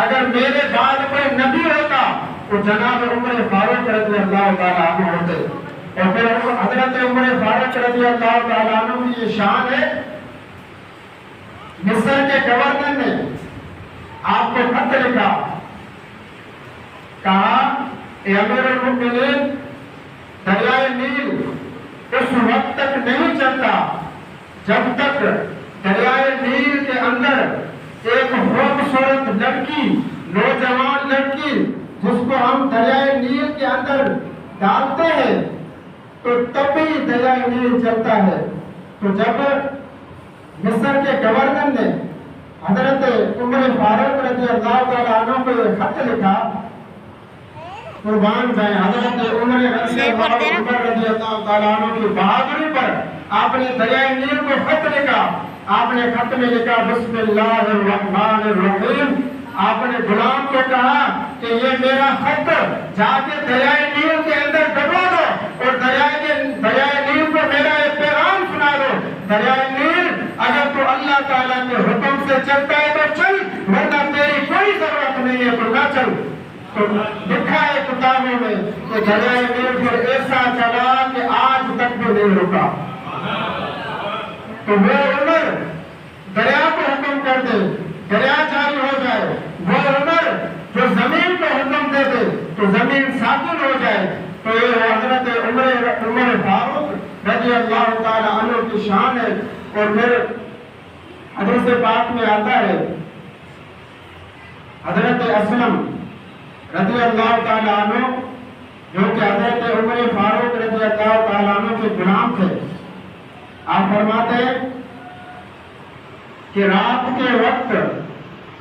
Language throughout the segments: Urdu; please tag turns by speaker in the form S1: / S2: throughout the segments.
S1: اگر میرے بعد کوئی نبی ہوتا تو جناب عمر فاروق رضی اللہ تعالیٰ عنہ ہوتے. اور پھر حضرت عمر فاروق رضی اللہ تعالیٰ عنہ کی یہ شان ہے. مصر کے گورنر نے آپ کو خط لکھا, کہا اے امیر المؤمنین, دریائے نیل اس وقت تک نہیں چلتا جب تک دریائے نیل کے اندر ایک خوبصورت لڑکی, نوجوان لڑکی جس کو ہم دریائے نیل کے اندر ڈالتے ہیں تو تبھی دریائے نیل چلتا ہے. تو جب مصر کے گورنر نے حضرت عمر فاروق رضی اللہ تعالیٰ عنہ کو یہ خط لکھا, قربان جائیں حضرت عمر رضی اللہ تعالیٰ عنہ کی بہادری پر آپ نے دریائے نیل کو خط لکھا. آپ نے خط میں لکھا بسم اللہ الرحمن الرحیم. آپ نے غلام کو کہا کہ یہ میرا خط جا کے دریائے نیل کے اندر ڈبو دو اور دریائے نیل کو میرا ایک پیغام سنا دو. دریائے نیل اگر تو اللہ تعالیٰ کے حکم سے چلتا ہے تو چل, ورنہ تیری کوئی ضرورت نہیں ہے تو نہ چل. تو لکھا ہے کتابوں میں کہ دریائے نیل پر ایسا چلا کہ آج تک بھی نہیں رکا. تو وہ عمر دریا کو حکم کر دے, دریا جاری ہو جائے. وہ عمر جو زمین کو حکم دے دے تو زمین ساکن ہو جائے. تو یہ حضرت عمر فاروق رضی اللہ تعالی عنہ کی شان ہے. اور پھر حدیث پاک میں آتا ہے حضرت اسلم رضی اللہ تعالی عنہ جو کہ حضرت عمر فاروق رضی اللہ تعالی عنہ کے غلام تھے, آپ فرماتے ہیں کہ رات کے وقت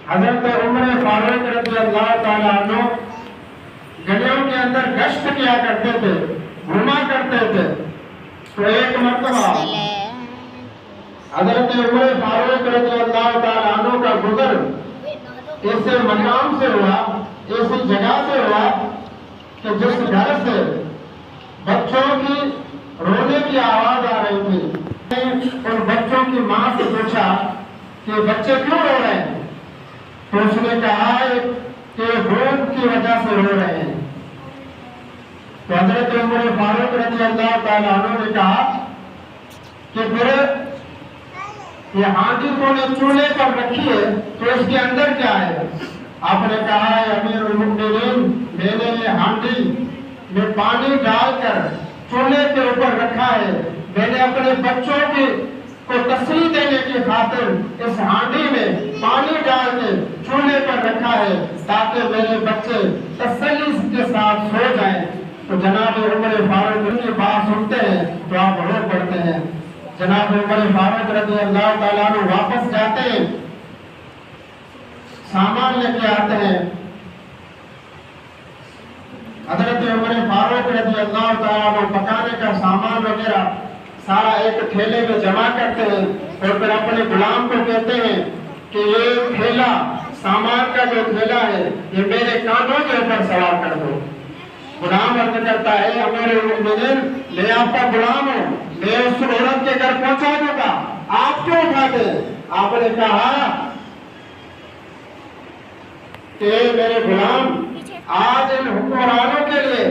S1: حضرت عمر فاروق رضی اللہ تعالی عنہ گلیوں کے اندر گشت کیا کرتے تھے, گھوما کرتے تھے. تو ایک مرتبہ حضرت عمر فاروق رضی اللہ تعالی عنہ کا گزر ایسے مقام سے ہوا, ایسی جگہ سے ہوا کہ جس گھر سے بچوں کی رونے کی آواز آ رہی تھی. اور بچوں کی ماں سے پوچھا کہ بچے کیوں رو رہے ہیں؟ تو اس نے کہا کہ بھوک کی وجہ سے رو رہے ہیں. تو حضرت عمر فاروق رضی اللہ تعالی عنہ نے کہا کہ پھر یہ ہانڈی کو نے چولہے پر رکھی ہے تو اس کے اندر کیا ہے؟ آپ نے کہا امیر المؤمنین, میں نے یہ ہانڈی میں پانی ڈال کر چولہے کے اوپر رکھا ہے. میں نے اپنے بچوں کو تسلی دینے کی خاطر اس ہانڈی میں پانی ڈال کے چولہے پر رکھا ہے تاکہ میرے بچے تسلی کے ساتھ سو جائیں. تو جناب عمر فاروق کی بات سنتے ہیں تو آپ رو پڑتے ہیں. جناب عمر فاروق رضی اللہ تعالیٰ عنہ واپس جاتے ہیں, سامان لے کے آتے ہیں. حضرت عمر فاروق رضی اللہ تعالیٰ عنہ پکانے کا سامان وغیرہ سارا ایک تھیلے میں جمع کرتے ہیں اور پھر اپنے غلام کو کہتے ہیں کہ یہ تھیلا, سامان کا جو تھیلا ہے یہ میرے کانوں کے اوپر سوار کر دو. غلام عرض کرتا ہے امیر المؤمنین, میں آپ کا غلام ہوں, میں اس عورت کے گھر پہنچا دوں گا, آپ کیوں اٹھاتے ہیں؟ آپ نے کہا کہ میرے غلام, آج ان حکمرانوں کے لیے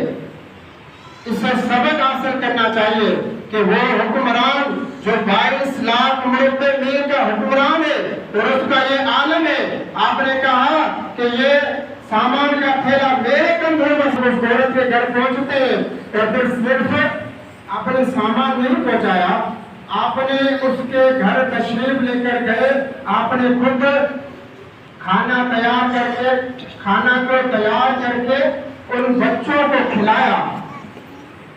S1: اس سے سبق حاصل کرنا چاہیے کہ وہ حکمران جو 22 لاکھ مربع میل کا حکمران ہے اور اس کا یہ عالم ہے. آپ نے کہا کہ یہ سامان کا تھیلا میرے کندھوں پر. اس عورت کے گھر پہنچتے ہیں اور پھر صرف اپنے سامان نہیں پہنچایا, آپ نے اس کے گھر تشریف لے کر گئے. آپ نے خود کھانا کو تیار کر کے ان بچوں کو کھلایا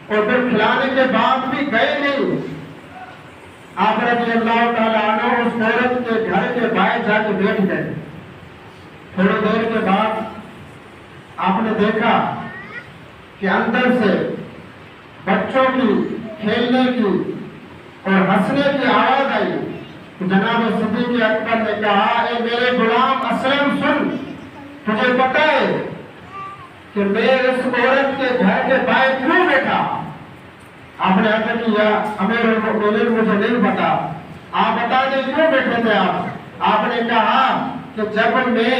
S1: اور پھر کھلانے کے بعد بھی گئے نہیں. آپ رضی اللہ تعالیٰ عنہ اس عورت کے گھر کے باہر جا کے بیٹھ گئے. تھوڑی دیر کے بعد آپ نے دیکھا کہ اندر سے بچوں کی کھیلنے کی اور ہنسنے کی آواز آئی. جناب صدیق اکبر نے کہا اے میرے غلام اسلم سن, تجھے پتہ ہے کہ میں اس عورت کے گھر کے باہر کیوں بیٹھا؟ آپ نے عرض کیا امیر المؤمنین مجھے نہیں پتا, آپ بتا دیں کیوں بیٹھے تھے آپ؟ آپ نے کہا کہ جب میں